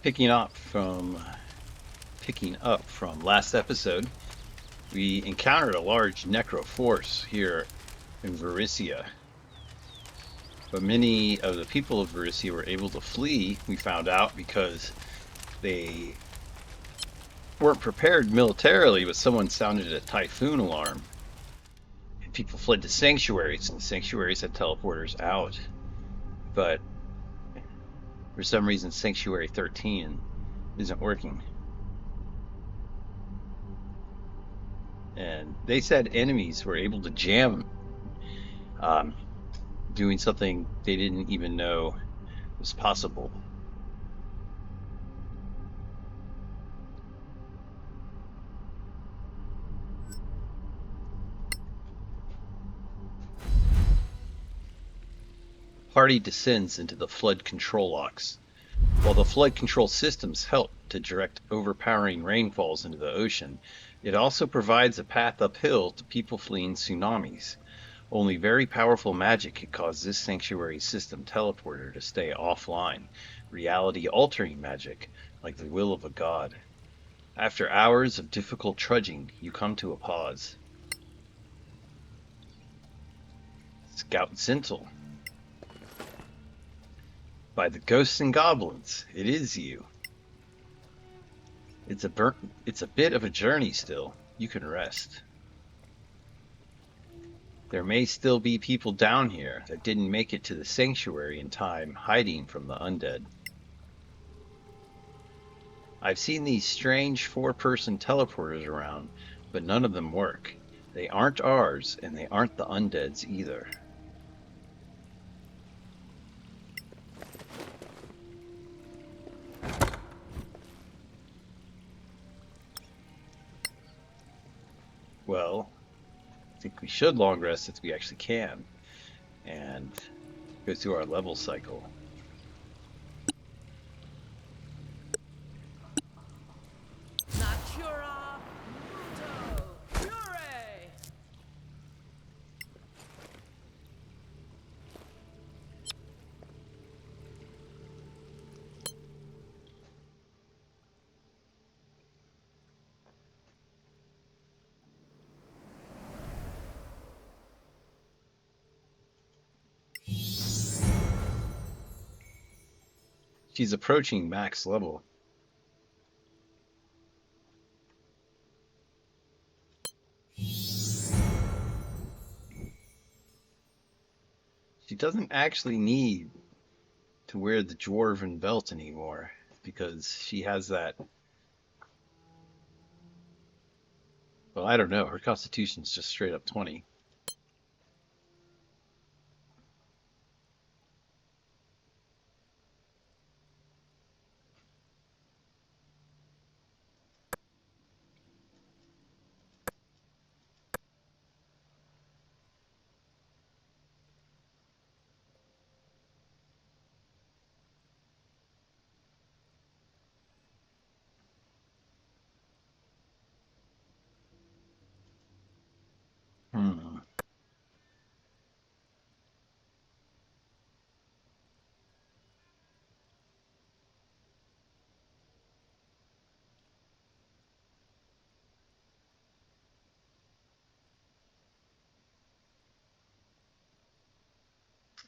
Picking up from last episode, we encountered a large Necro force here in Verisia, but many of the people of Verisia were able to flee, we found out, because they weren't prepared militarily, but someone sounded a typhoon alarm, and people fled to sanctuaries, and the sanctuaries had teleporters out. But for some reason, Sanctuary 13 isn't working. And they said enemies were able to jam, um, doing something they didn't even know was possible. Party descends into the flood control locks. While the flood control systems help to direct overpowering rainfalls into the ocean, it also provides a path uphill to people fleeing tsunamis. Only very powerful magic could cause this sanctuary system teleporter to stay offline, reality altering magic, like the will of a god. After hours of difficult trudging, you come to a pause. Scout Zintel. By the ghosts and goblins, it is you. It's a bit of a journey still. You can rest. There may still be people down here that didn't make it to the sanctuary in time, hiding from the undead. I've seen these strange four-person teleporters around, but none of them work. They aren't ours, and they aren't the undead's either. Well, I think we should long rest if we actually can, and go through our level cycle. Natura Muto Pure! She's approaching max level. She doesn't actually need to wear the dwarven belt anymore because she has that. Well, I don't know. Her constitution's just straight up 20. Hmm.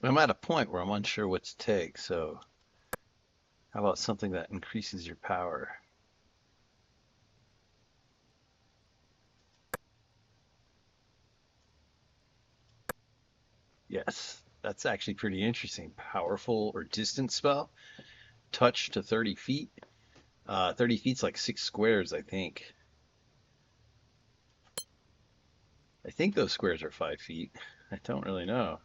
I'm at a point where I'm unsure what to take, so how about something that increases your power? Yes, that's actually pretty interesting. Powerful or distant spell. Touch to 30 feet. 30 feet's like 6 squares, I think. I think those squares are 5 feet. I don't really know.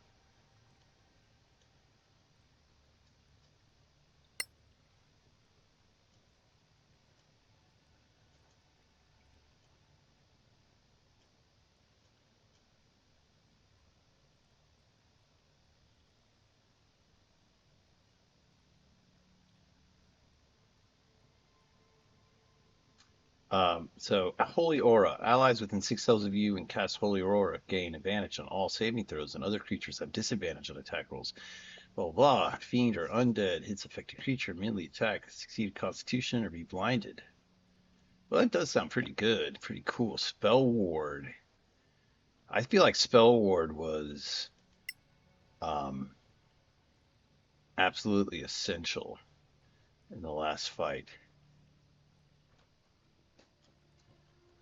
So Holy Aura. Allies within 6 cells of you and cast Holy Aura gain advantage on all saving throws, and other creatures have disadvantage on attack rolls. Blah, blah. Fiend or undead. Hits affected creature. Immediately attack. Succeed constitution or be blinded. Well, that does sound pretty good. Pretty cool. Spell Ward. I feel like Spell Ward was um, absolutely essential in the last fight.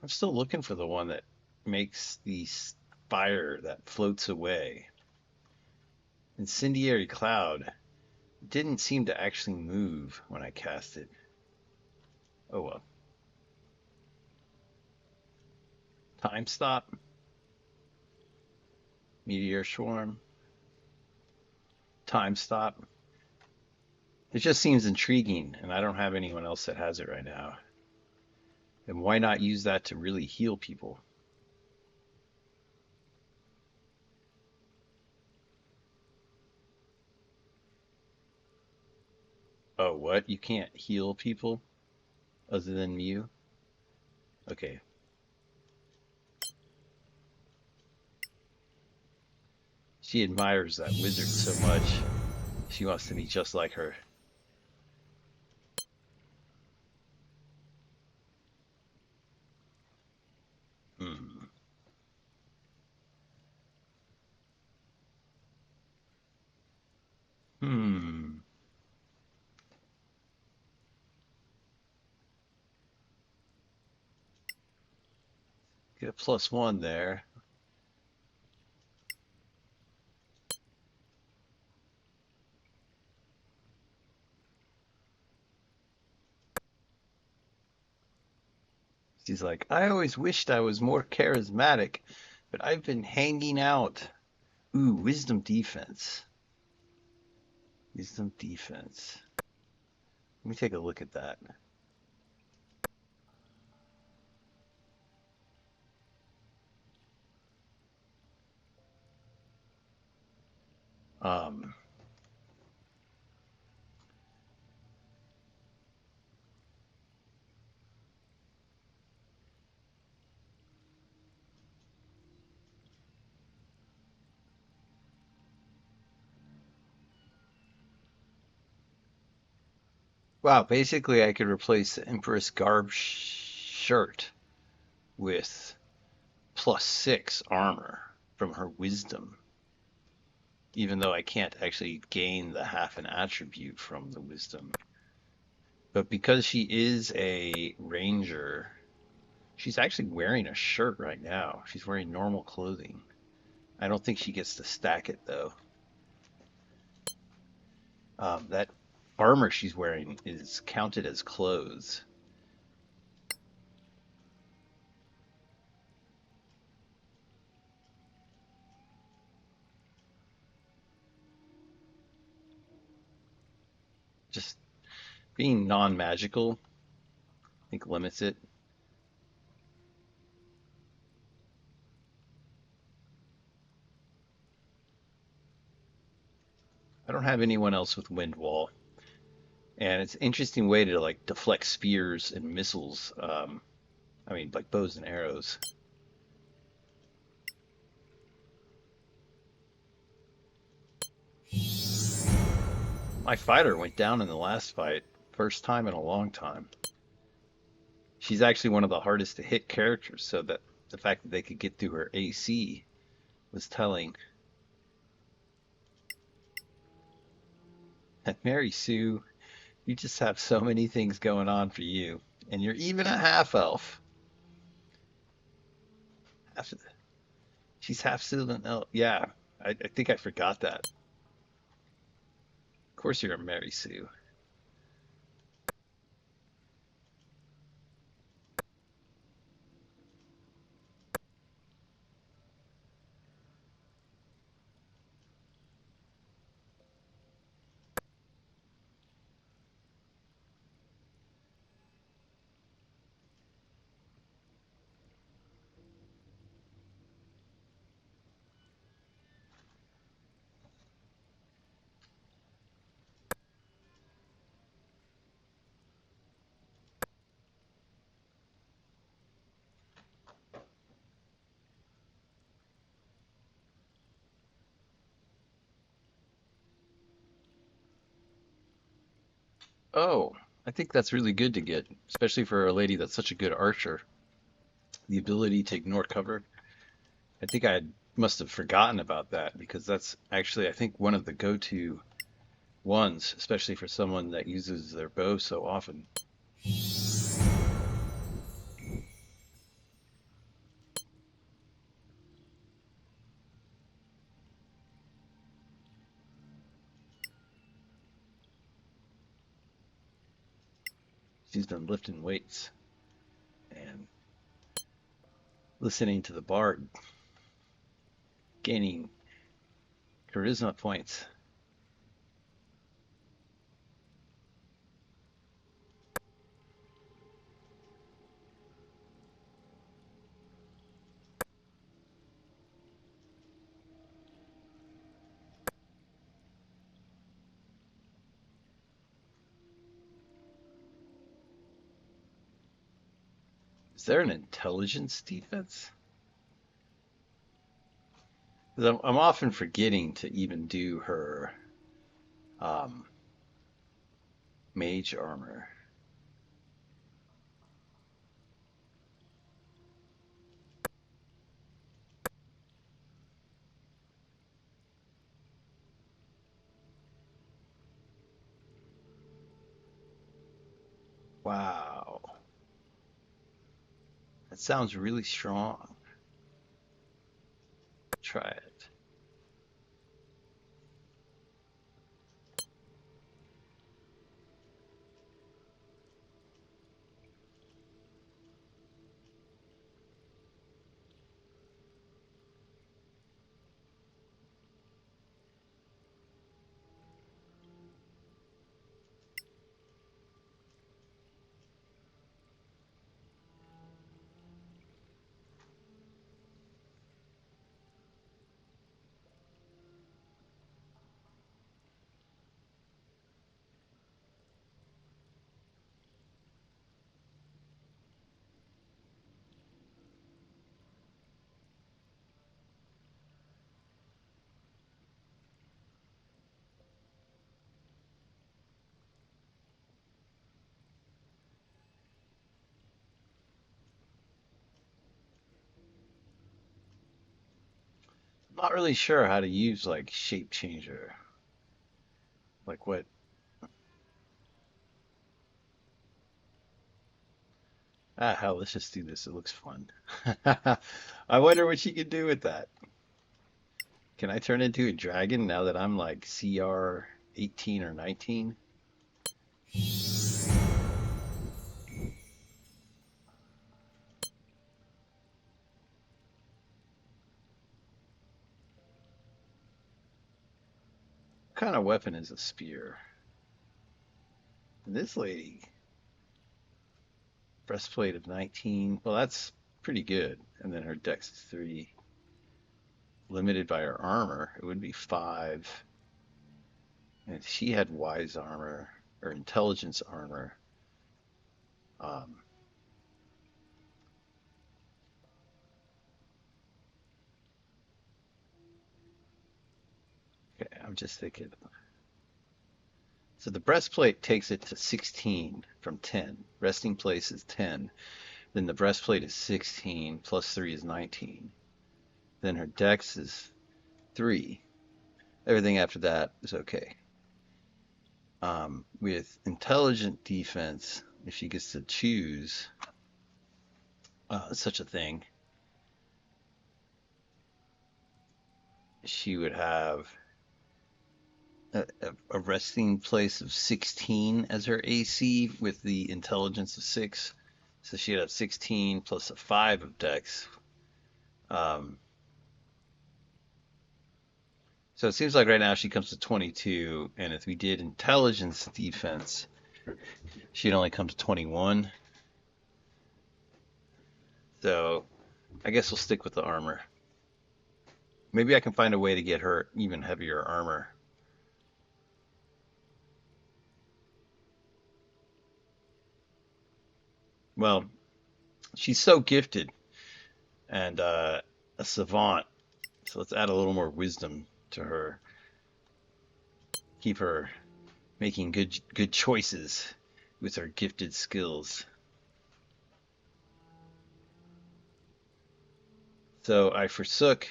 I'm still looking for the one that makes the fire that floats away. Incendiary Cloud didn't seem to actually move when I cast it. Oh well. Time Stop. Meteor Swarm. Time Stop. It just seems intriguing, and I don't have anyone else that has it right now. And why not use that to really heal people? Oh, what? You can't heal people other than Mew? Okay. She admires that wizard so much. She wants to be just like her. Hmm. Hmm. Get a +1 there. She's like, I always wished I was more charismatic, but I've been hanging out. Ooh, wisdom defense. Wisdom defense. Let me take a look at that. Um, wow, basically I could replace the Empress Garb shirt with +6 armor from her wisdom, even though I can't actually gain the half an attribute from the wisdom. But because she is a ranger, she's actually wearing a shirt right now. She's wearing normal clothing. I don't think she gets to stack it though. That armor she's wearing is counted as clothes. Just being non-magical, I think limits it. I don't have anyone else with wind wall, and it's an interesting way to like deflect spears and missiles. I mean, like bows and arrows. My fighter went down in the last fight, first time in a long time. She's actually one of the hardest to hit characters, so that the fact that they could get through her AC was telling. And Mary Sue, you just have so many things going on for you, and you're even a half elf. Half, she's half Sylvan elf. Yeah, I think I forgot that. Of course, you're a Mary Sue. Oh, I think that's really good to get, especially for a lady that's such a good archer. The ability to ignore cover. I think I must have forgotten about that because that's actually, I think, one of the go-to ones, especially for someone that uses their bow so often. She's been lifting weights and listening to the bard, gaining charisma points. Is there an intelligence defense? 'Cause I'm often forgetting to even do her um, mage armor. Wow, that sounds really strong. Try it. I'm not really sure how to use like shape changer. Like what? Ah, hell, let's just do this. It looks fun. I wonder what she can do with that. Can I turn into a dragon now that I'm like CR 18 or 19? What kind of weapon is a spear? And this lady, breastplate of 19. Well, that's pretty good. And then her dex is 3. Limited by her armor, it would be 5. And if she had wise armor or intelligence armor, um, okay, I'm just thinking. So the breastplate takes it to 16 from 10. Resting place is 10. Then the breastplate is 16 plus 3 is 19. Then her dex is 3. Everything after that is okay. With intelligent defense, if she gets to choose such a thing, she would have a resting place of 16 as her AC with the intelligence of 6. So she'd have 16 plus a 5 of dex. Um, so it seems like right now she comes to 22, and if we did intelligence defense, she'd only come to 21. So I guess we'll stick with the armor. Maybe I can find a way to get her even heavier armor. Well, she's so gifted and a savant, so let's add a little more wisdom to her. Keep her making good choices with our gifted skills. So I forsook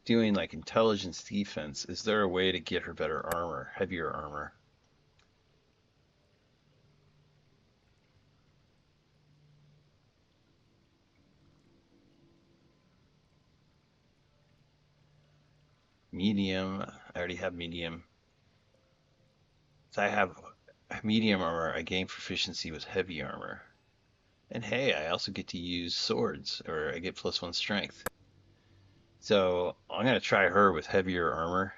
doing like intelligence defense. Is there a way to get her better armor, heavier armor? Medium. I already have medium. So I have medium armor. I gain proficiency with heavy armor. And hey, I also get to use swords, or I get +1 strength. So I'm going to try her with heavier armor.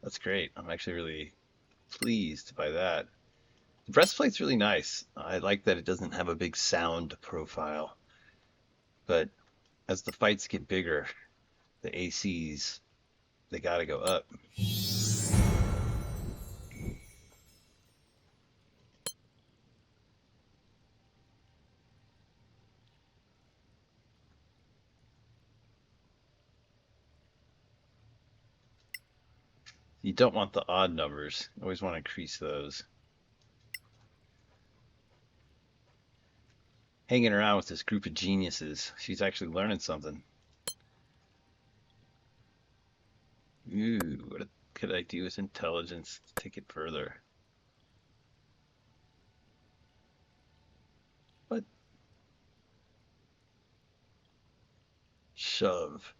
That's great. I'm actually really pleased by that. The breastplate's really nice. I like that it doesn't have a big sound profile. But as the fights get bigger, the ACs, they gotta go up. You don't want the odd numbers. You always want to increase those. Hanging around with this group of geniuses. She's actually learning something. Ooh, what could I do with intelligence to take it further? What? Shove.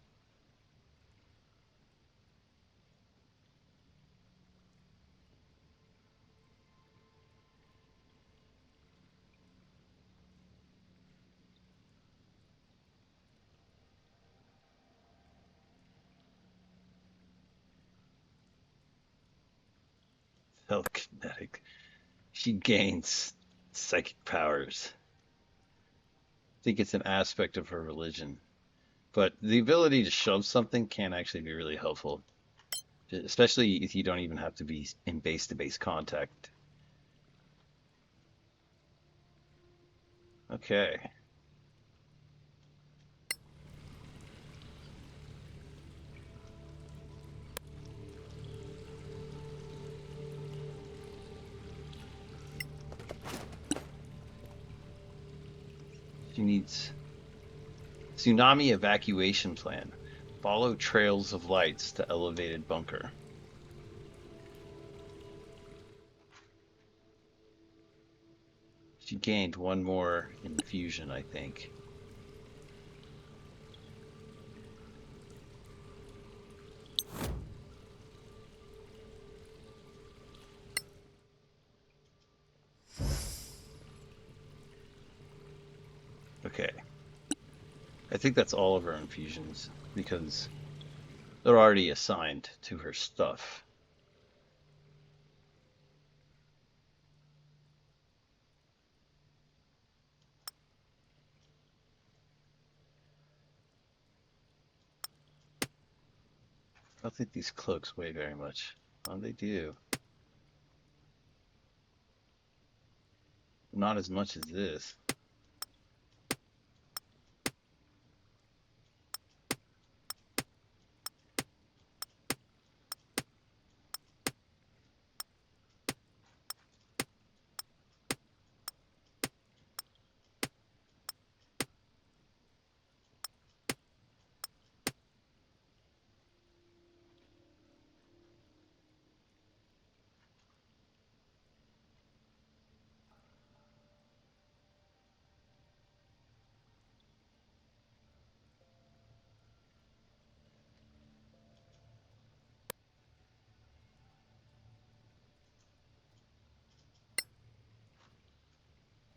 Telekinetic. She gains psychic powers. I think it's an aspect of her religion. But the ability to shove something can actually be really helpful, especially if you don't even have to be in base-to-base contact. Okay. She needs tsunami evacuation plan. Follow trails of lights to elevated bunker. She gained one more infusion, I think. Okay. I think that's all of her infusions because they're already assigned to her stuff. I don't think these cloaks weigh very much. Oh, they do. Not as much as this.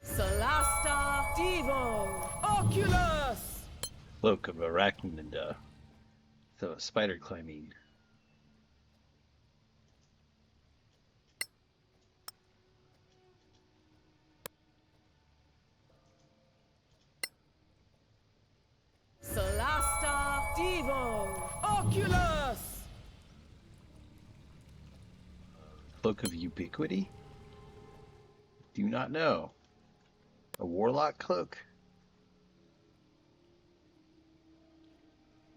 Solasta Devo Oculus. Cloak of arachnida. So spider climbing. Solasta Devo Oculus. Cloak of ubiquity? Do not know. A warlock cloak?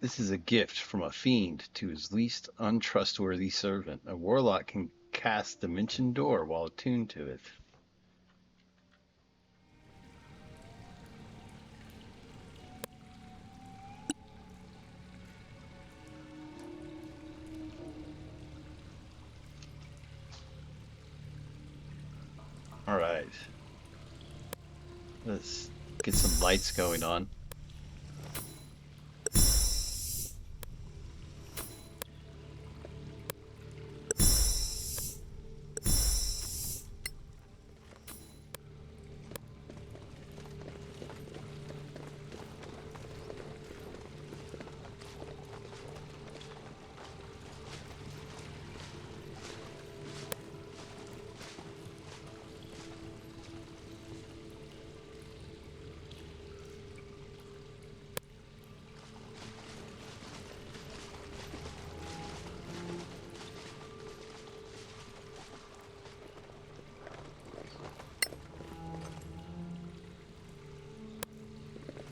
This is a gift from a fiend to his least untrustworthy servant. A warlock can cast Dimension Door while attuned to it. All right. Let's get some lights going on.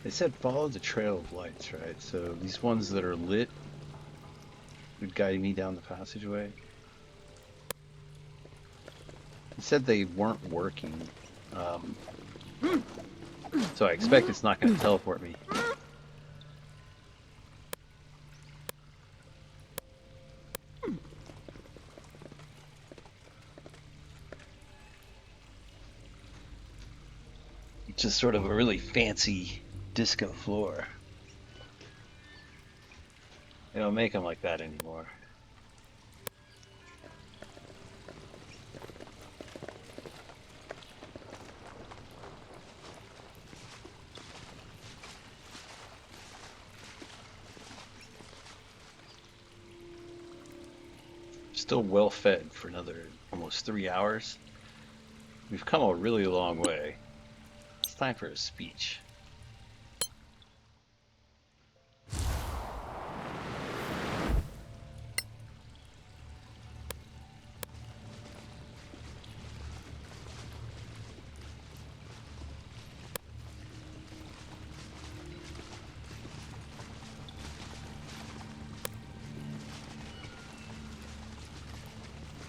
They said follow the trail of lights, right? So these ones that are lit would guide me down the passageway. He said they weren't working. So I expect it's not going to teleport me. It's just sort of a really fancy disco floor. They don't make them like that anymore. Still well fed for another almost 3 hours. We've come a really long way. It's time for a speech.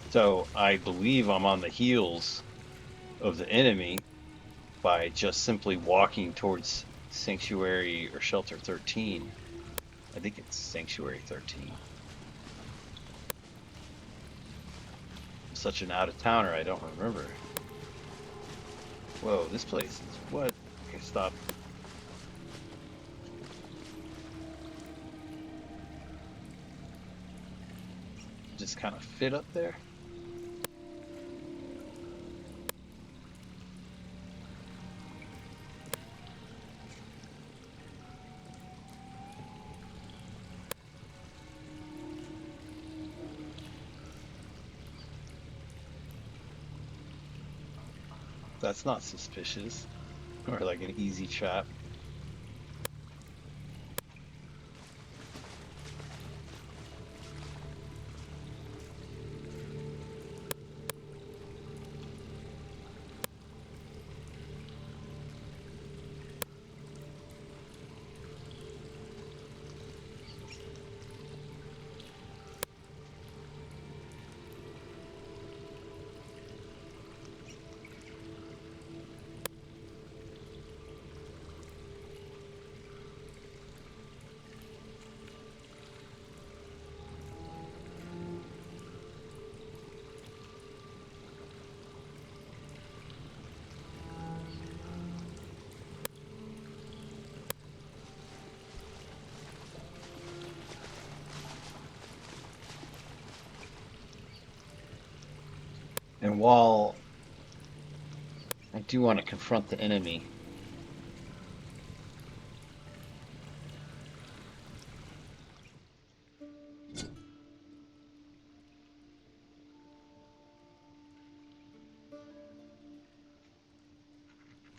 So I believe I'm on the heels of the enemy by just simply walking towards Sanctuary or Shelter 13. I think it's Sanctuary 13. I'm such an out-of-towner, I don't remember. Whoa, this place is what? Okay, stop. Just kind of fit up there. That's not suspicious. Or like an easy trap. And while I do want to confront the enemy,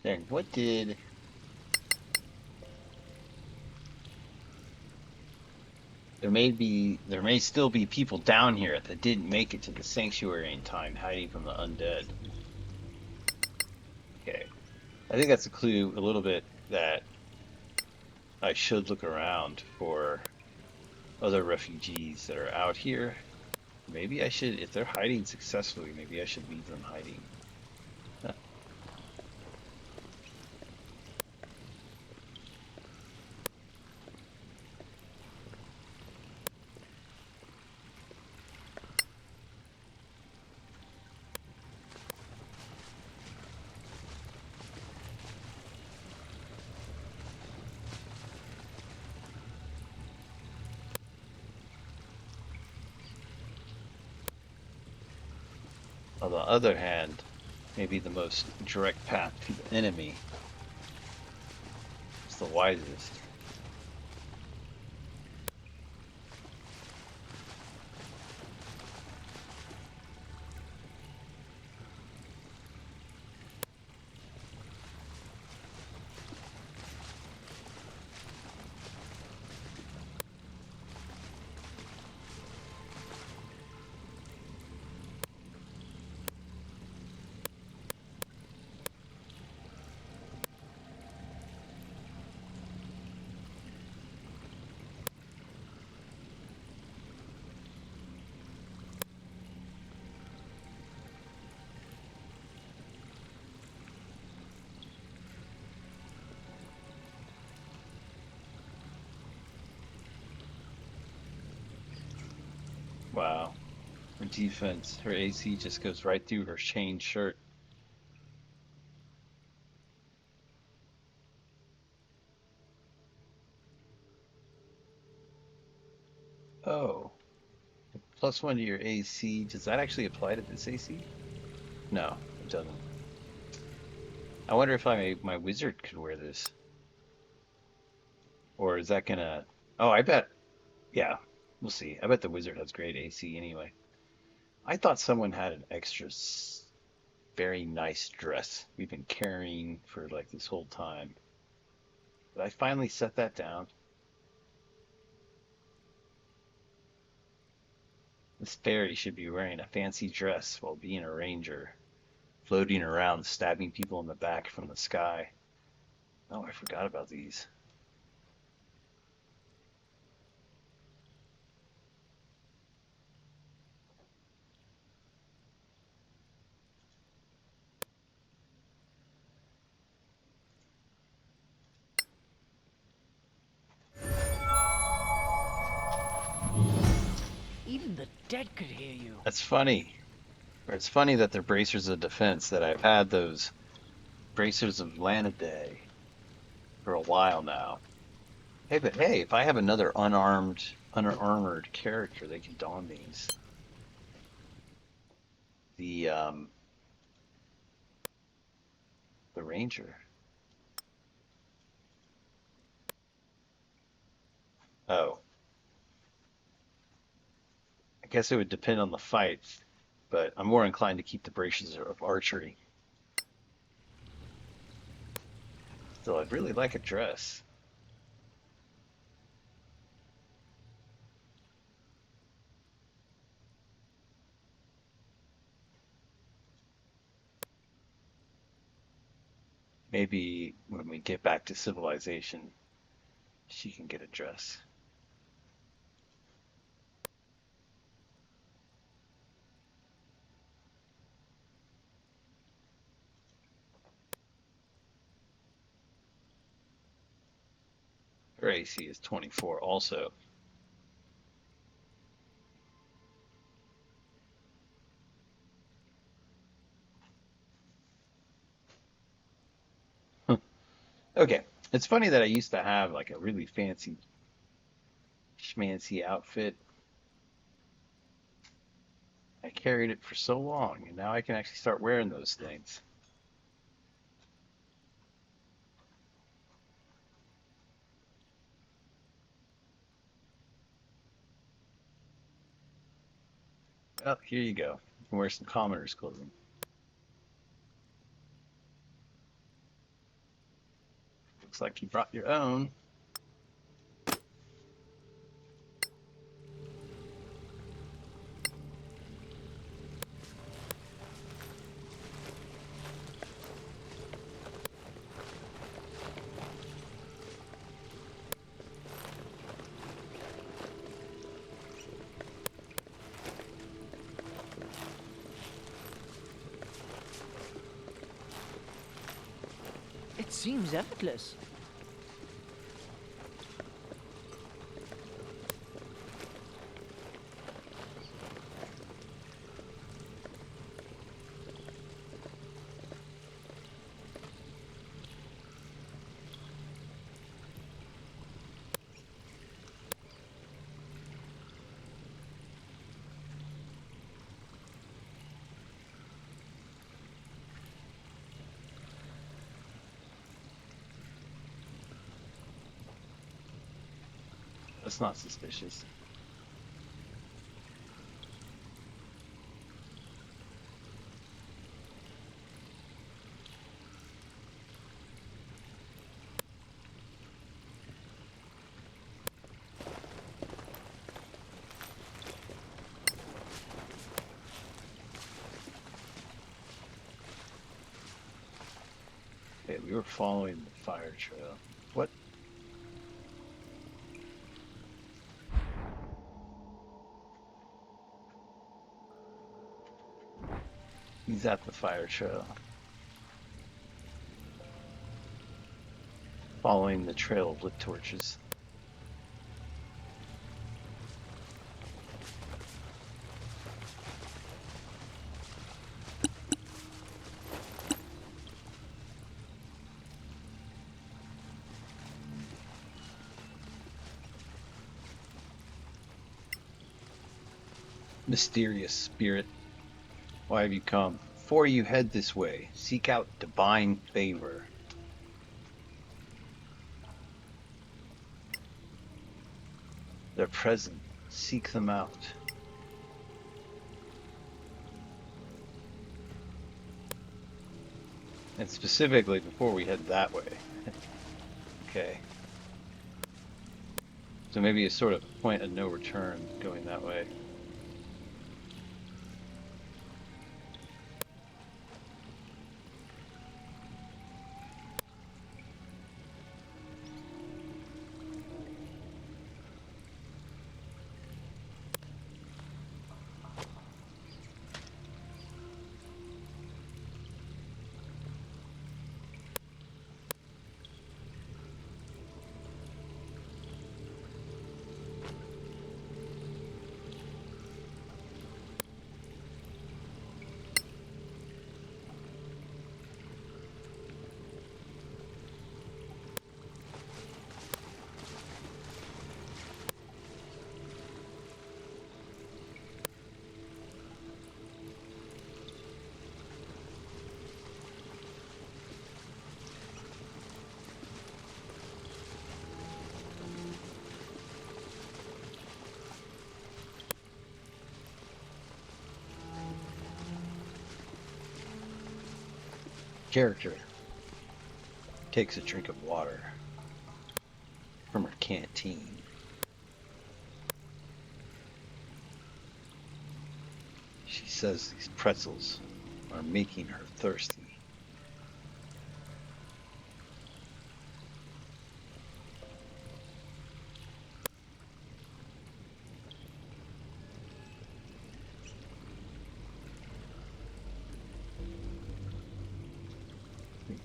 then what did... There may still be people down here that didn't make it to the sanctuary in time, hiding from the undead. Okay. I think that's a clue a little bit that I should look around for other refugees that are out here. Maybe I should, if they're hiding successfully, maybe I should leave them hiding. Huh. On the other hand, maybe the most direct path to the enemy is the wisest. Wow. Her defense, her AC just goes right through her chain shirt. Oh, +1 to your AC. Does that actually apply to this AC? No, it doesn't. I wonder if my wizard could wear this. Or is that gonna... Oh, I bet. Yeah, we'll see. I bet the wizard has great AC anyway. I thought someone had an extra very nice dress we've been carrying for like this whole time. But I finally set that down. This fairy should be wearing a fancy dress while being a ranger, floating around, stabbing people in the back from the sky. Oh, I forgot about these. Even the dead could hear you. That's funny. Or it's funny that they're bracers of defense, that I've had those bracers of Laniday for a while now. Hey, but hey, if I have another unarmored character, they can don these. The the ranger. Oh, I guess it would depend on the fight, but I'm more inclined to keep the bracers of archery. Still, I'd really like a dress. Maybe when we get back to civilization, she can get a dress. Her AC is 24 also. Okay, it's funny that I used to have like a really fancy schmancy outfit. I carried it for so long, and now I can actually start wearing those things. Well, here you go. You can wear some commoner's clothing. Looks like you brought your own. seems effortless. That's not suspicious. Okay, we were following the fire trail. What? He's at the fire trail. Following the trail of lit torches. Mysterious spirit, why have you come? Before you head this way, seek out divine favor. They're present. Seek them out. And specifically before we head that way. Okay. So maybe a sort of point of no return going that way. Character takes a drink of water from her canteen. She says these pretzels are making her thirsty.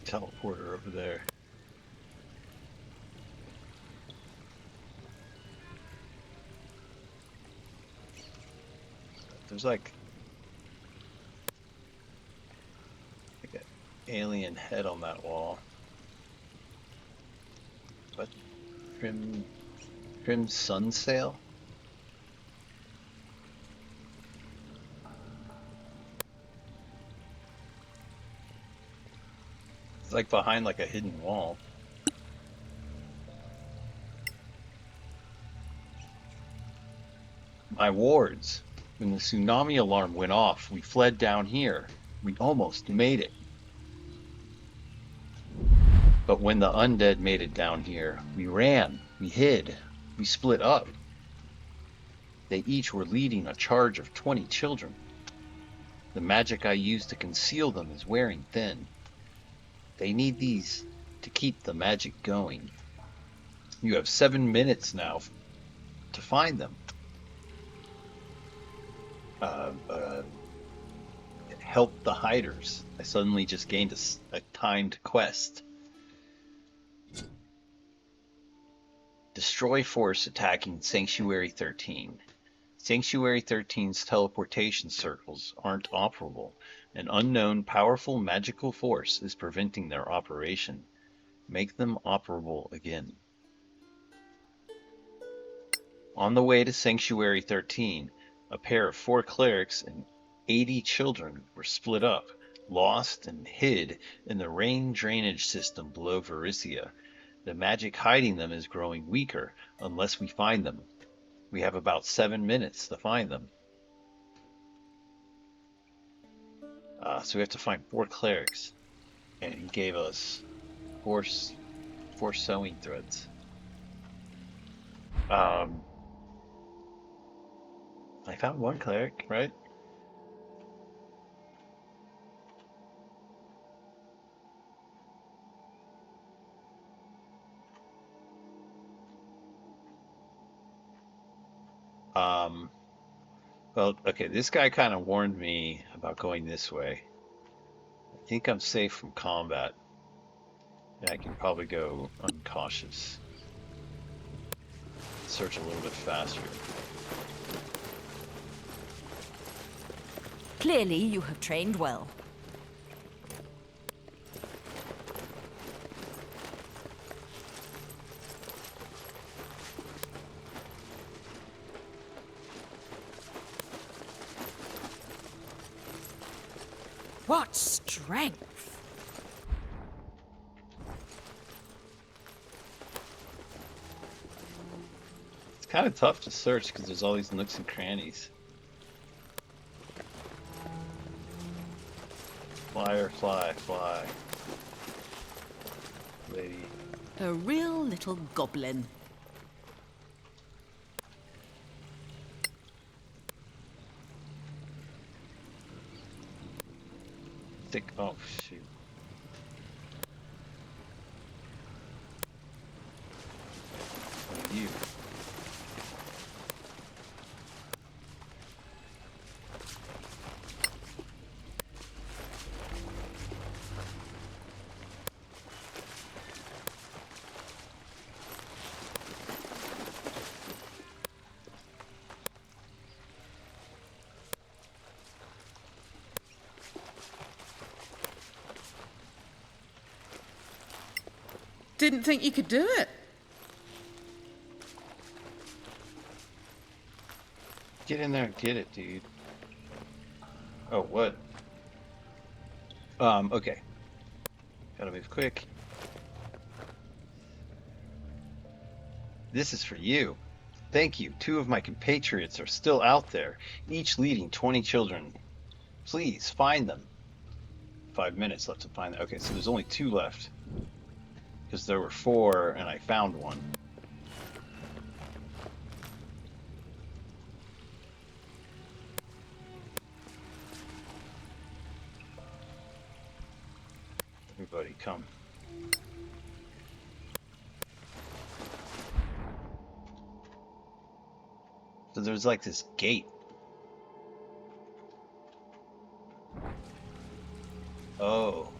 Teleporter over there. There's like an alien head on that wall. What? Trim sun sail? It's like behind like a hidden wall. My wards. When the tsunami alarm went off, we fled down here. We almost made it. But when the undead made it down here, we ran, we hid, we split up. They each were leading a charge of 20 children. The magic I used to conceal them is wearing thin. They need these to keep the magic going. You have 7 minutes now to find them. Help the hiders. I suddenly just gained a timed quest. Destroy force attacking Sanctuary 13. Sanctuary 13's teleportation circles aren't operable. An unknown powerful magical force is preventing their operation. Make them operable again. On the way to Sanctuary 13, a pair of 4 clerics and 80 children were split up, lost and hid in the rain drainage system below Verisia. The magic hiding them is growing weaker unless we find them. We have about 7 minutes to find them. So we have to find 4 clerics. And he gave us 4 sewing threads. I found 1 cleric, right? Well, okay, this guy kind of warned me about going this way. I think I'm safe from combat. And I can probably go uncautious. Search a little bit faster. Clearly, you have trained well. What strength! It's kind of tough to search because there's all these nooks and crannies. Flyer, fly, fly. Lady. A real little goblin. Thick. Oh, shoot. What are you? Didn't think you could do it. Get in there and get it, dude. Oh, what? Okay. Gotta move quick. This is for you. Thank you. 2 of my compatriots are still out there, each leading 20 children. Please, find them. 5 minutes left to find them. Okay, so there's only 2 left. Because there were 4, and I found 1. Everybody, come. So there's like this gate. Oh.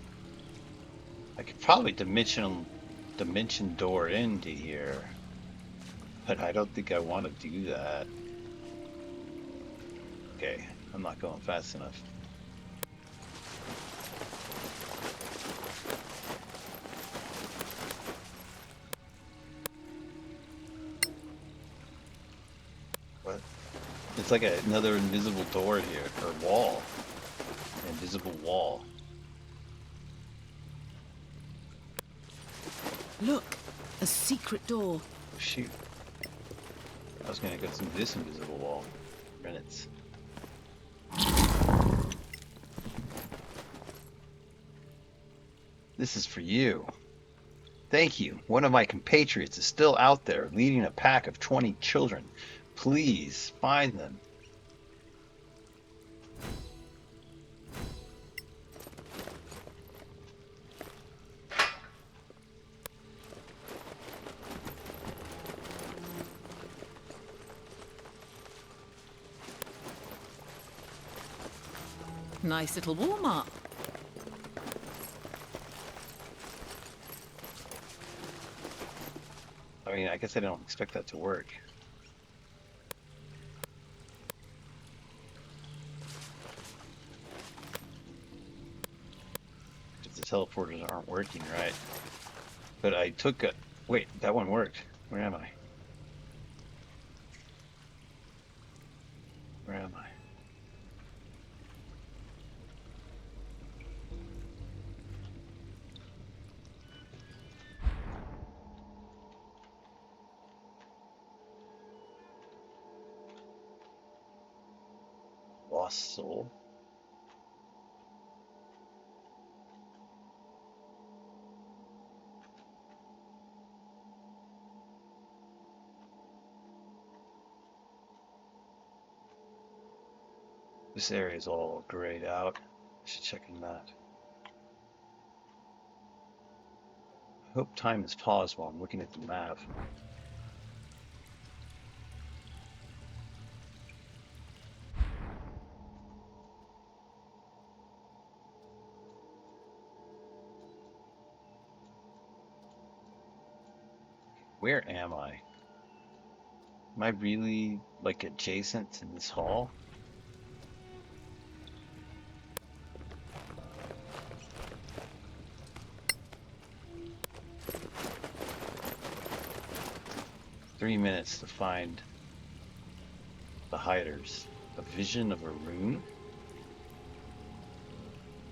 I could probably dimension door into here. But I don't think I want to do that. Okay, I'm not going fast enough. What? It's like another invisible door here, or wall. An invisible wall. Look, a secret door. Oh, shoot. I was gonna go through this invisible wall. Minutes. This is for you. Thank you. One of my compatriots is still out there, leading a pack of 20 children. Please, find them. Nice little warm-up. I mean, I guess I don't expect that to work. Because the teleporters aren't working right. But I took a... Wait, that one worked. Where am I? Where am I? Lost soul? This area is all grayed out. I should check on that. I hope time is paused while I'm looking at the map. Where am I? Am I really like adjacent to this hall? .3 minutes to find the hiders. A vision of a rune?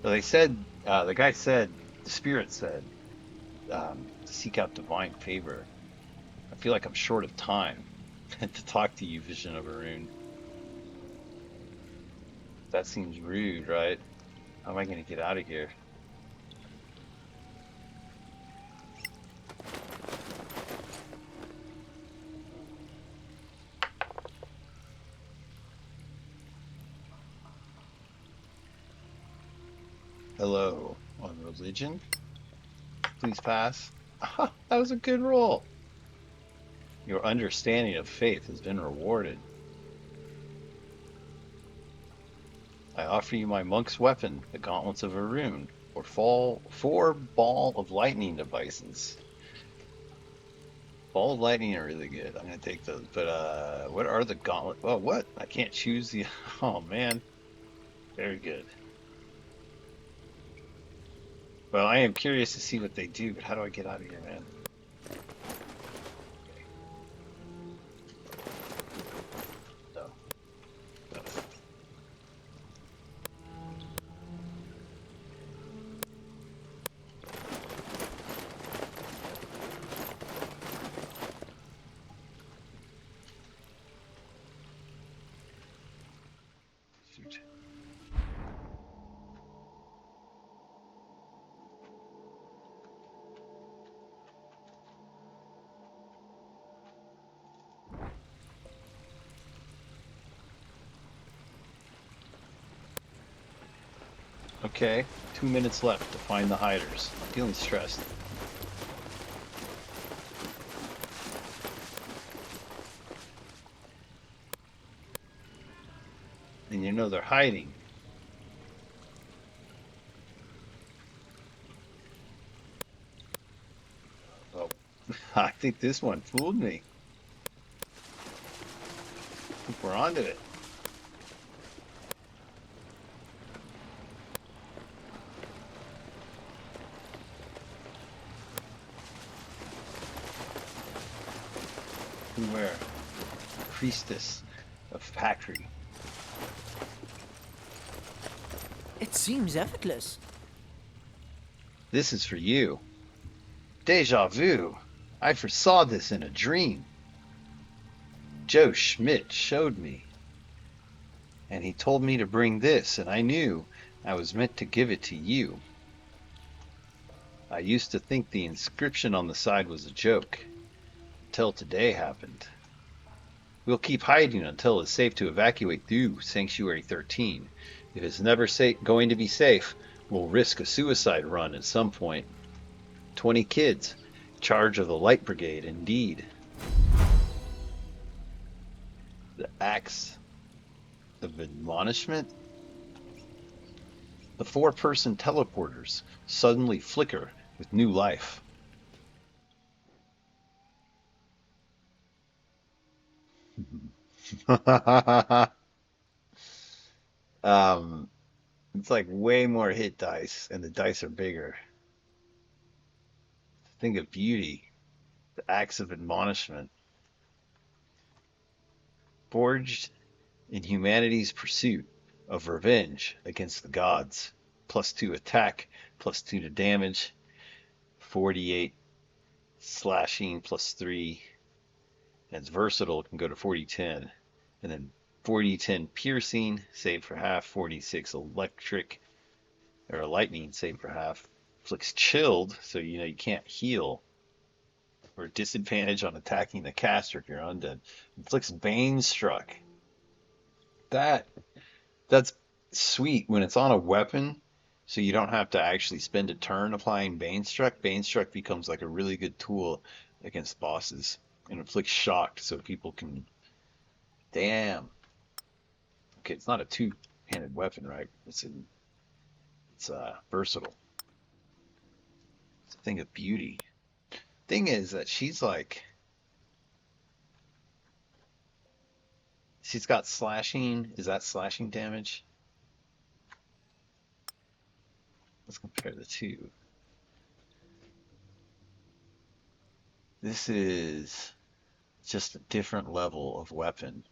So they said, the guy said, the spirit said, to seek out divine favor. I feel like I'm short of time to talk to you, vision of a rune. That seems rude, right? How am I going to get out of here? Hello, on religion? Please pass. Ah, that was a good roll. Your understanding of faith has been rewarded. I offer you my monk's weapon, the gauntlets of Arun, or 4 ball of lightning devices. Ball of lightning are really good. I'm gonna take those. But what are the gauntlet? Oh, what? I can't choose the. Oh man, very good. Well, I am curious to see what they do, but how do I get out of here, man? No. No. Shoot. Okay, 2 minutes left to find the hiders. I'm feeling stressed. And you know they're hiding. Oh, I think this one fooled me. I think we're onto it. Where? Priestess of Factory. It seems effortless. This is for you. Deja vu. I foresaw this in a dream. Joe Schmidt showed me. And he told me to bring this, and I knew I was meant to give it to you. I used to think the inscription on the side was a joke, until today happened. We'll keep hiding until it's safe to evacuate through Sanctuary 13. If it's never going to be safe, we'll risk a suicide run at some point. 20 kids, charge of the Light Brigade, indeed. The axe of admonishment? The 4-person teleporters suddenly flicker with new life. Um, it's like way more hit dice, and the dice are bigger. Think of beauty, the acts of admonishment, forged in humanity's pursuit of revenge against the gods. +2 attack, +2 to damage, 48 slashing, +3. And it's versatile, it can go to 40-10. And then 40-10 piercing, save for half, 46 electric or lightning, save for half. Inflicts chilled, so you know you can't heal. Or disadvantage on attacking the caster if you're undead. Inflicts bane struck. That's sweet when it's on a weapon, so you don't have to actually spend a turn applying bane struck. Bane struck becomes like a really good tool against bosses. And inflicts shocked, so people can. Damn. Okay, it's not a two-handed weapon, right? It's versatile. It's a thing of beauty. Thing is that she's got slashing. Is that slashing damage? Let's compare the two. This is just a different level of weapon.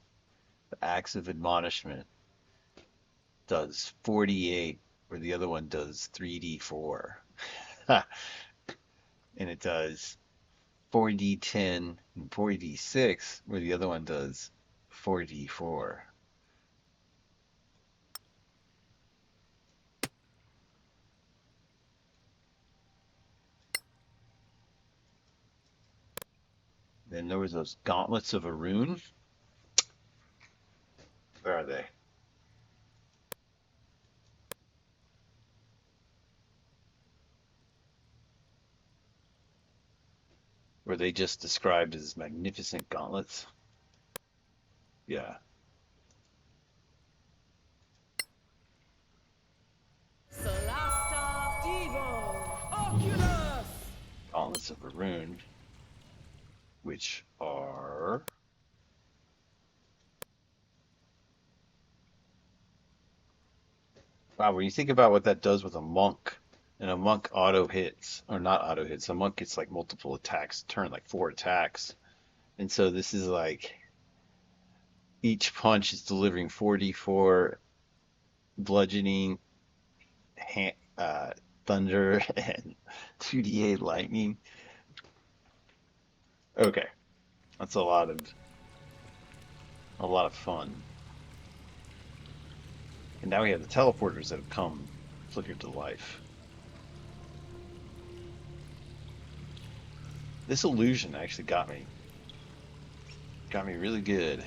The Axe of Admonishment does 48, where the other one does 3d4. And it does 4d10 and 4d6, where the other one does 4d4. Then there was those gauntlets of Arun. Where are they? Were they just described as magnificent gauntlets? Yeah. Solasta Devo Oculus! Gauntlets of Arun, which are wow, when you think about what that does with a monk, and a monk auto hits, or not auto hits, a monk gets like multiple attacks, turn like 4 attacks. And so this is like each punch is delivering 4d4 bludgeoning, thunder, and 2d8 lightning. Okay, that's a lot of fun. And now we have the teleporters that have come flickered to life. This illusion actually got me really good.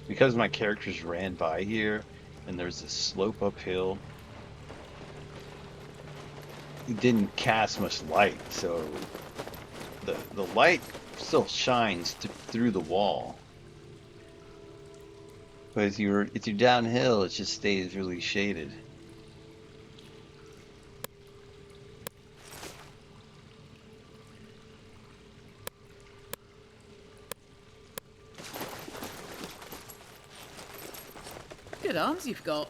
Because my characters ran by here and there's this slope uphill, it didn't cast much light, so the light still shines through the wall. But if you're downhill, it just stays really shaded. Good arms you've got.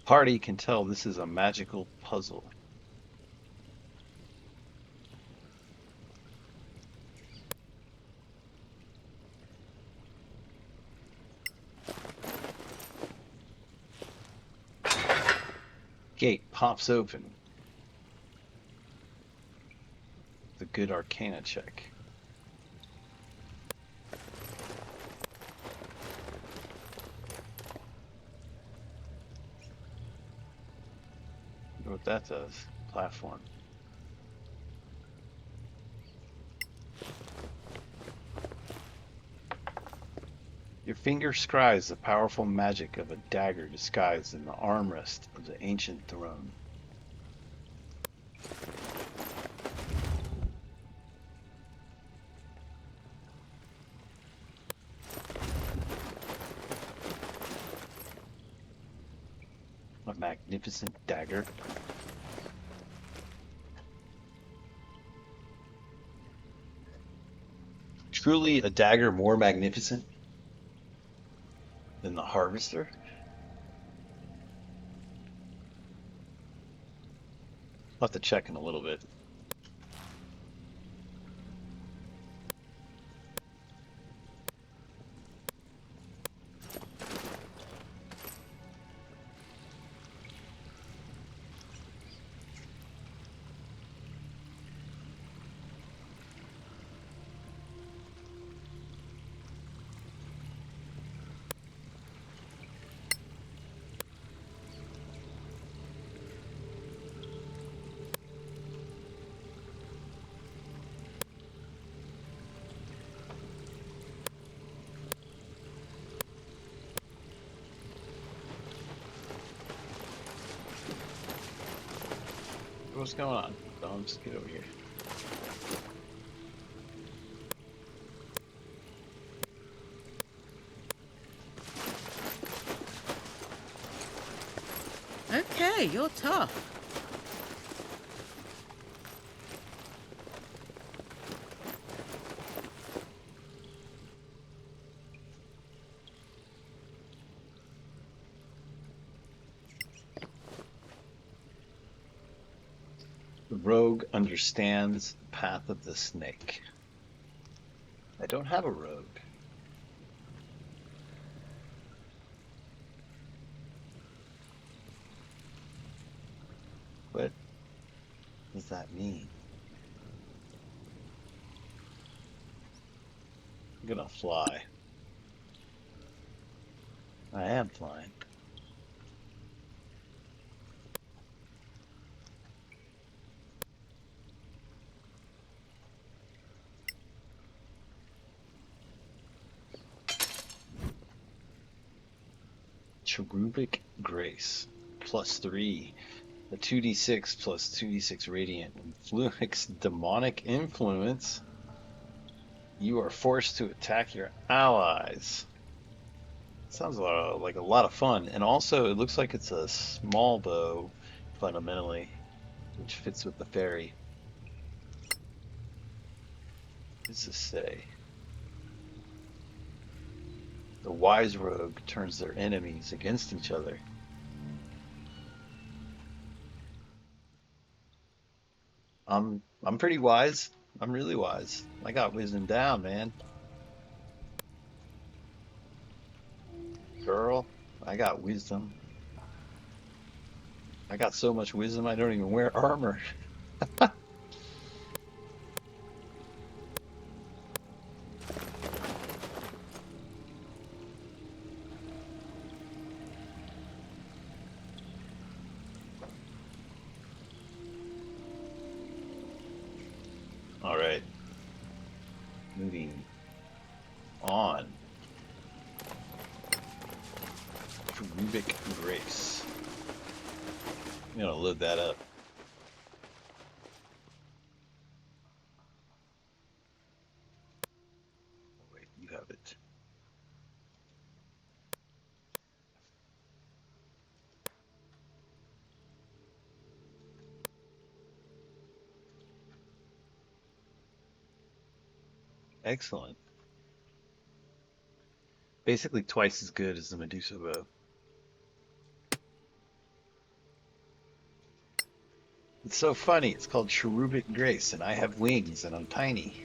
Party can tell this is a magical puzzle. Gate pops open. The good Arcana check. that does. Platform. Your finger scries the powerful magic of a dagger disguised in the armrest of the ancient throne. A magnificent dagger. Truly a dagger more magnificent than the harvester? I'll have to check in a little bit. What's going on? Don't just get over here. Okay, you're tough. The rogue understands the path of the snake. I don't have a rogue. What does that mean? I'm gonna fly. I am flying. Cherubic Grace. +3. The 2d6 plus 2d6 radiant influence demonic influence. You are forced to attack your allies. Sounds like a lot of fun. And also, it looks like it's a small bow, fundamentally, which fits with the fairy. What does this say? The wise rogue turns their enemies against each other. I'm pretty wise. I'm really wise. I got wisdom down, man. Girl, I got wisdom. I got so much wisdom I don't even wear armor. All right. Moving on. Cherubic Grace. I'm gonna load that up. Oh, wait, you have it. Excellent. Basically twice as good as the Medusa bow. It's so funny. It's called Cherubic Grace, and I have wings, and I'm tiny.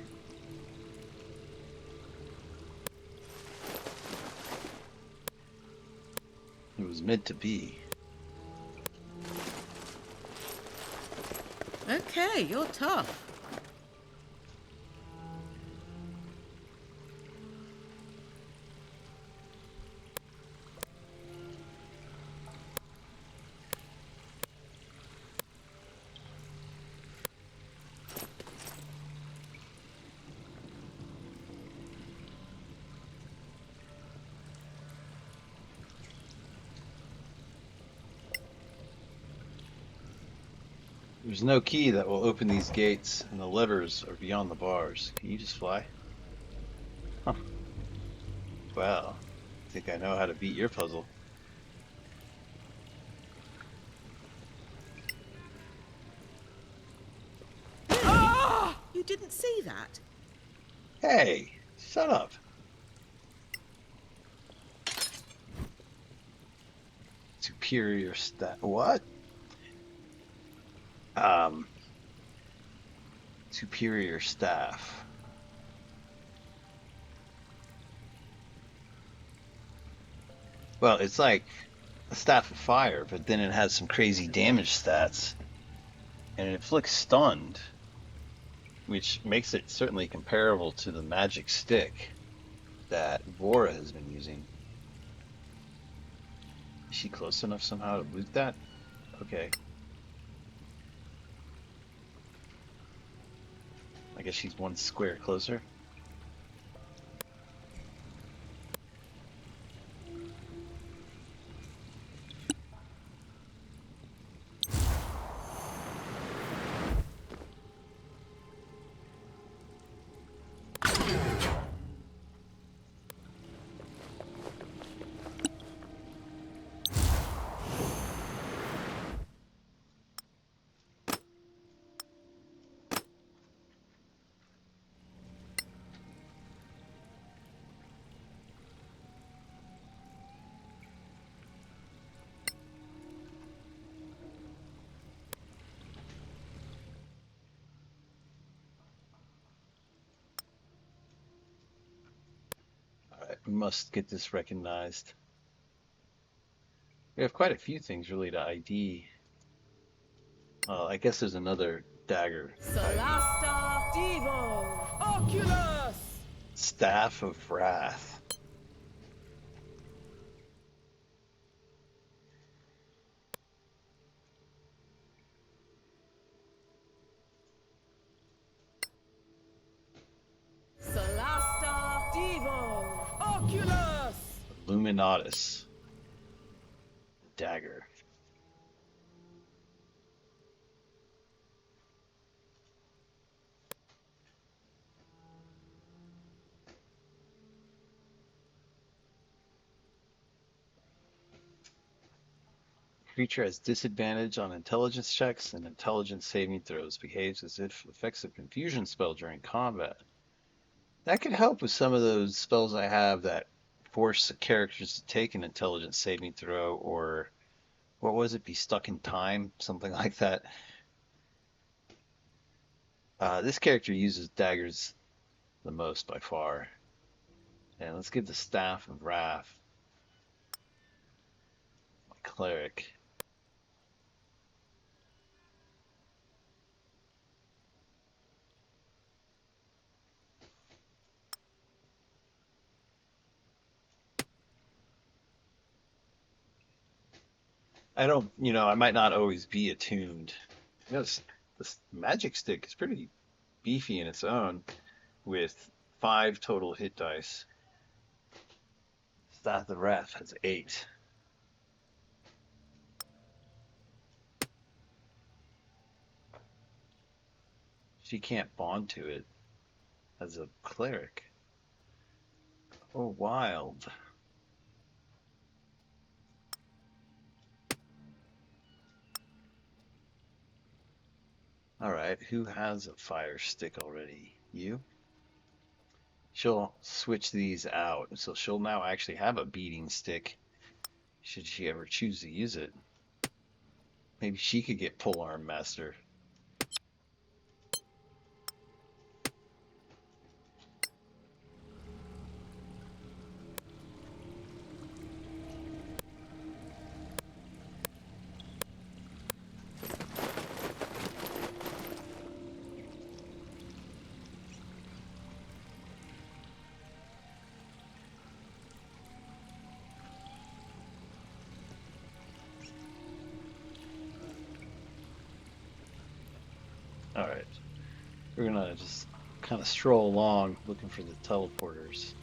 It was meant to be. Okay, you're tough. There's no key that will open these gates, and the levers are beyond the bars. Can you just fly? Huh. Well, I think I know how to beat your puzzle. You didn't see that? Hey, shut up. Superior staff. What? Um, superior staff. Well, it's like a staff of fire, but then it has some crazy damage stats, and it inflicts stunned, which makes it certainly comparable to the magic stick that Vora has been using. Is she close enough somehow to loot that? Okay. I guess she's one square closer. All right, we must get this recognized. We have quite a few things really to ID. I guess there's another dagger to ID. Solasta Divo Oculus! Staff of Wrath. Solasta Divo Oculus! Illuminatus. Dagger. Creature has disadvantage on intelligence checks and intelligence saving throws. Behaves as if affects a confusion spell during combat. That could help with some of those spells I have that force the characters to take an intelligence saving throw, or what was it? Be stuck in time, something like that. This character uses daggers the most by far. And let's give the Staff of Wrath my cleric. I don't, I might not always be attuned. This magic stick is pretty beefy in its own, with 5 total hit dice. Staff of Wrath has 8. She can't bond to it as a cleric. Oh, wild. All right, who has a fire stick already? You? She'll switch these out, so she'll now actually have a beating stick should she ever choose to use it. Maybe she could get Polearm Master. All right, we're gonna just kind of stroll along looking for the teleporters.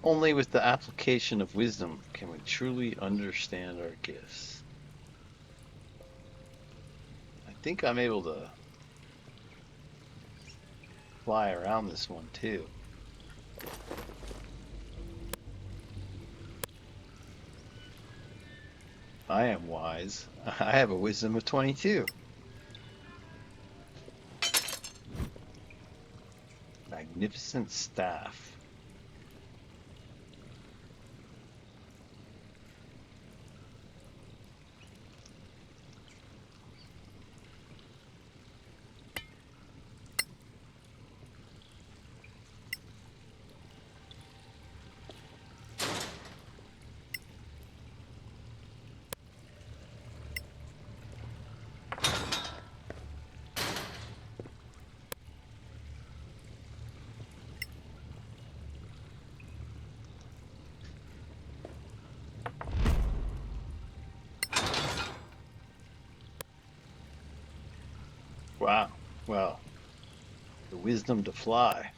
Only with the application of wisdom can we truly understand our gifts. I think I'm able to fly around this one too. I am wise. I have a wisdom of 22. Magnificent staff. Wow. Well, the wisdom to fly.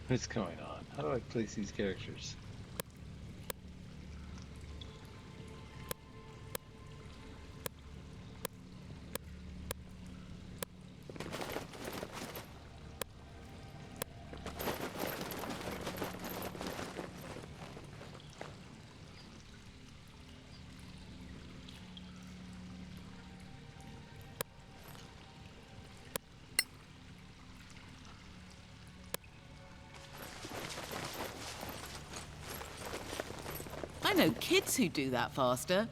What's going on? How do I place these characters? I know kids who do that faster.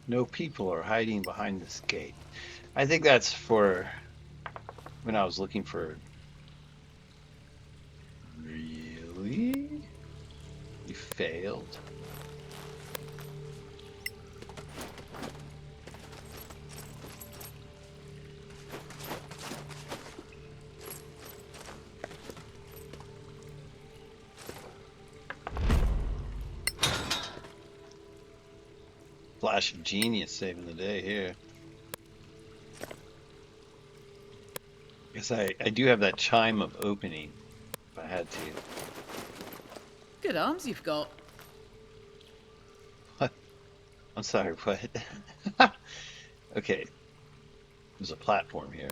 No people are hiding behind this gate. I think that's for when I was looking for. Really? You failed? Flash of genius saving the day here. Guess I do have that chime of opening if I had to. Good arms you've got. I'm sorry, what? Okay, there's a platform here.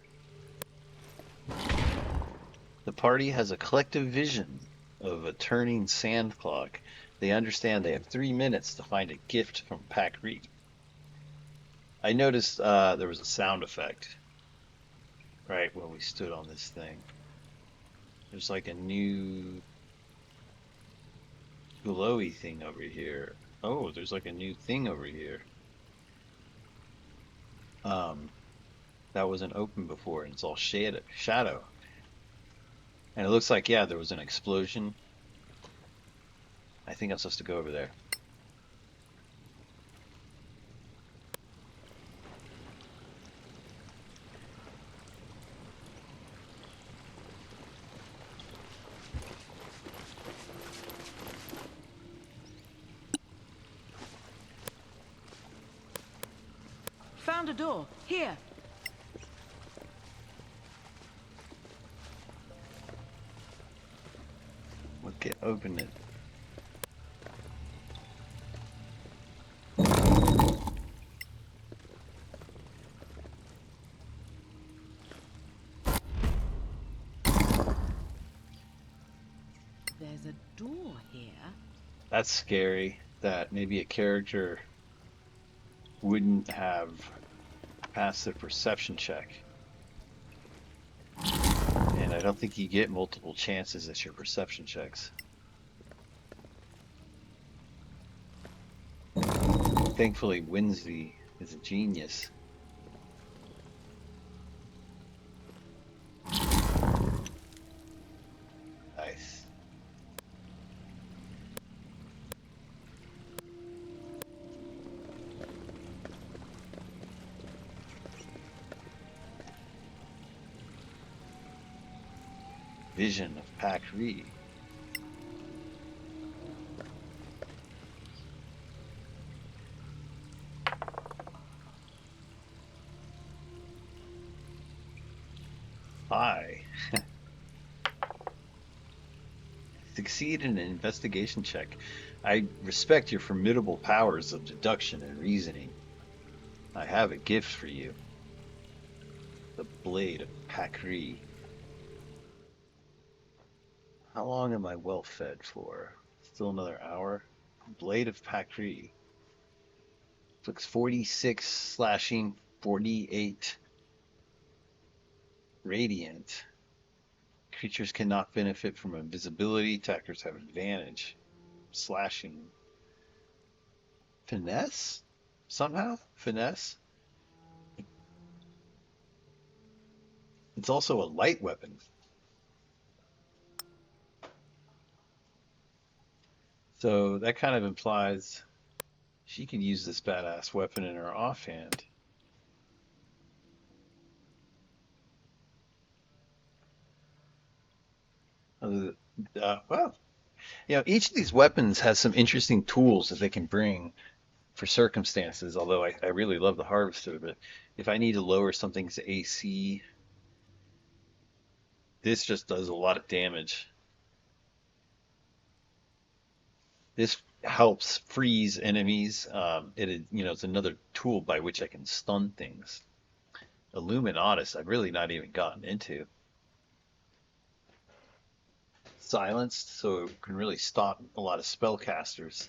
The party has a collective vision of a turning sand clock. They understand they have 3 minutes to find a gift from Pack Reed. I noticed there was a sound effect right when we stood on this thing. There's like a new glowy thing over here. Oh, there's like a new thing over here. That wasn't open before, and it's all shadow. And it looks like, yeah, there was an explosion. I think I'm supposed to go over there. Found a door. Here. What can open it? There's a door here. That's scary. That maybe a character wouldn't have passed their perception check. And I don't think you get multiple chances at your perception checks. Thankfully, Winsby is a genius. Nice. Vision of Pack Reed. Hi. Succeed in an investigation check. I respect your formidable powers of deduction and reasoning. I have a gift for you. The Blade of Pakri. How long am I well fed for? Still another hour? Blade of Pakri. Looks 46 slashing, 48 radiant. Creatures cannot benefit from invisibility. Attackers have advantage. Slashing. Finesse? Somehow? Finesse? It's also a light weapon. So that kind of implies she can use this badass weapon in her offhand. Well, each of these weapons has some interesting tools that they can bring for circumstances, although I really love the Harvester, but if I need to lower something's AC, this just does a lot of damage. This helps freeze enemies. It's another tool by which I can stun things. Illuminatus, I've really not even gotten into. Silenced, so it can really stop a lot of spellcasters.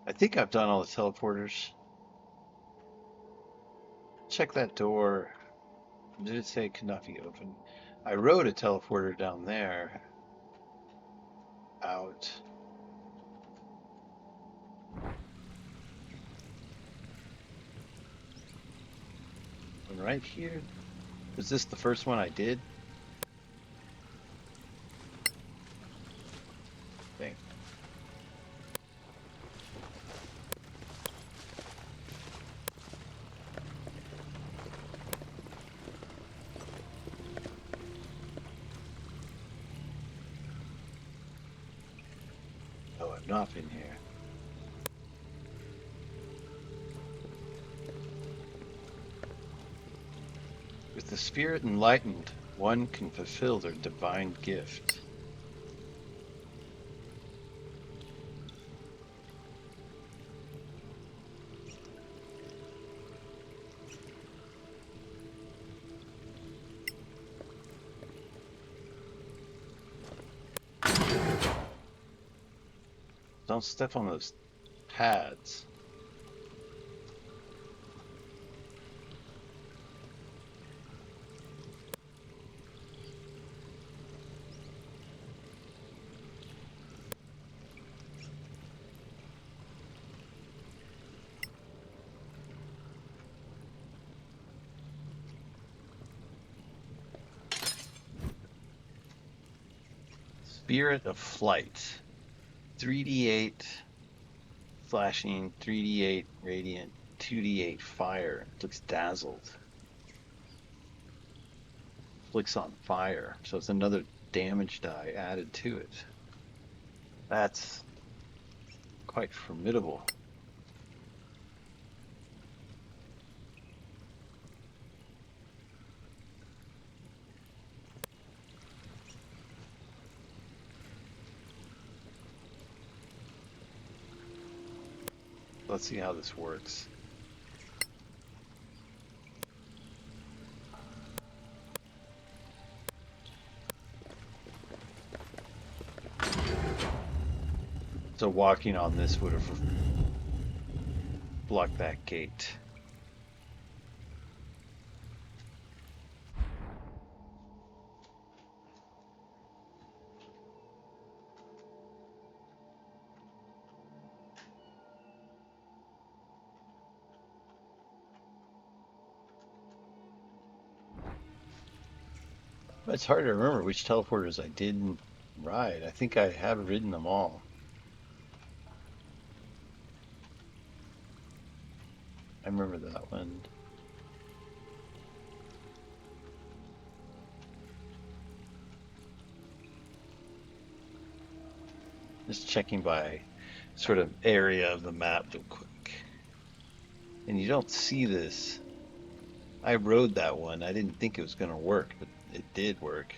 I think I've done all the teleporters. Check that door. Did it say it could not be opened? I rode a teleporter down there. Out. And right here. Was this the first one I did? Dang. Oh, I've not been here. With the spirit enlightened, one can fulfill their divine gift. Don't step on those pads. Spirit of Flight. 3d8 flashing, 3d8 radiant, 2d8 fire. It looks dazzled. Flicks on fire. So it's another damage die added to it. That's quite formidable. Let's see how this works. So walking on this would have blocked that gate. It's hard to remember which teleporters I didn't ride. I think I have ridden them all. I remember that one. Just checking by sort of area of the map real quick. And you don't see this. I rode that one. I didn't think it was going to work, but it did work.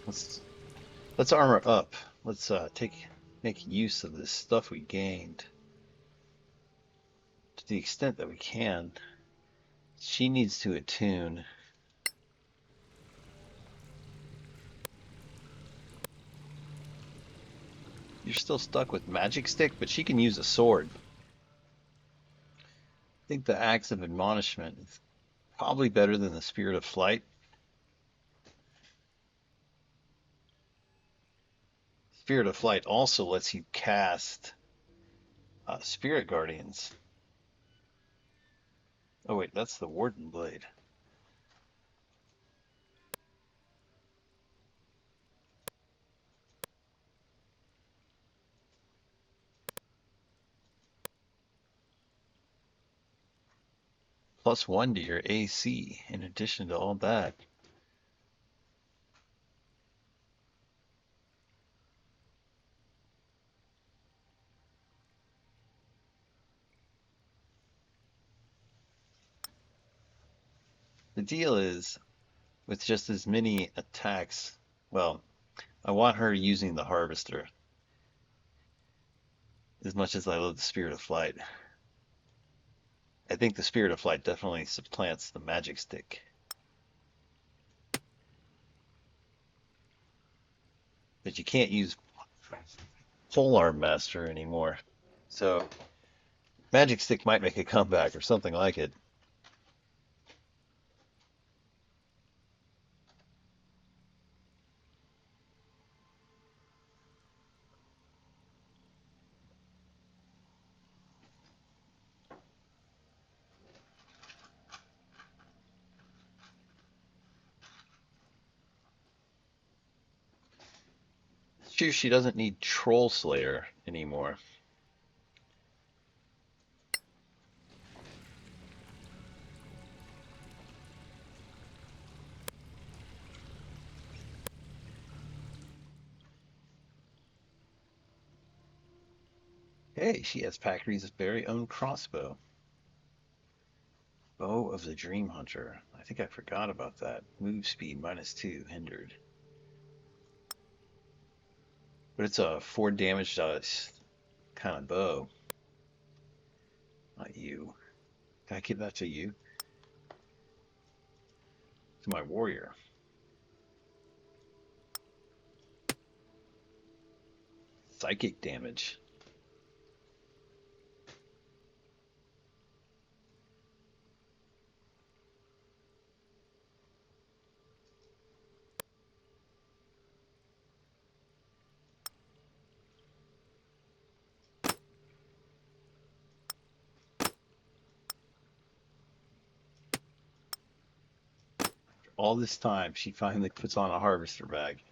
Let's let's armor up. Let's make use of this stuff we gained to the extent that we can. She needs to attune. You're still stuck with magic stick, but she can use a sword. I think the axe of admonishment is probably better than the spirit of flight. Spirit of flight also lets you cast spirit guardians. Oh wait, that's the warden blade. +1 to your AC in addition to all that. The deal is, with just as many attacks, well, I want her using the harvester as much as I love the spirit of flight. I think the spirit of flight definitely supplants the magic stick. But you can't use polearm master anymore. So magic stick might make a comeback or something like it. It's true she doesn't need Troll Slayer anymore. Hey, she has Packery's very own crossbow. Bow of the Dream Hunter. I think I forgot about that. Move speed -2 hindered. But it's a 4 damage dice kind of bow. Not you. Can I give that to you? To my warrior. Psychic damage. All this time, she finally puts on a harvester bag.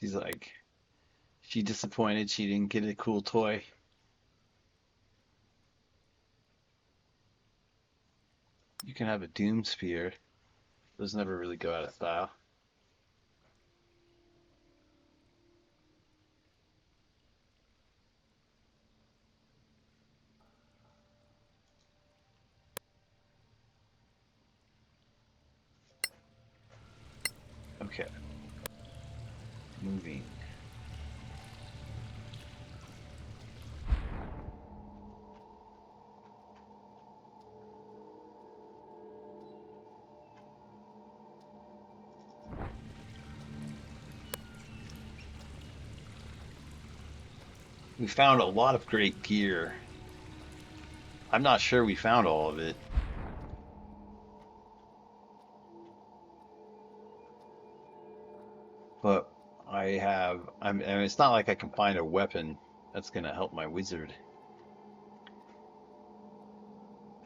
She's like, she disappointed she didn't get a cool toy. You can have a Doom Spear. Those never really go out of style. Okay. Moving. We found a lot of great gear. I'm not sure we found all of it. But I mean, it's not like I can find a weapon that's going to help my wizard.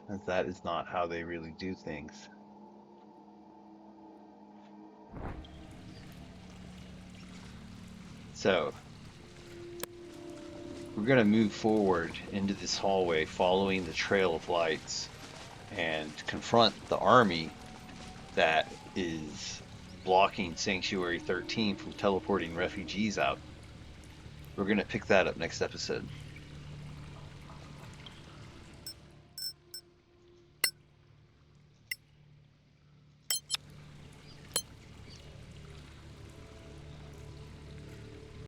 As that is not how they really do things. So, we're going to move forward into this hallway following the trail of lights and confront the army that is blocking Sanctuary 13 from teleporting refugees out. We're going to pick that up next episode.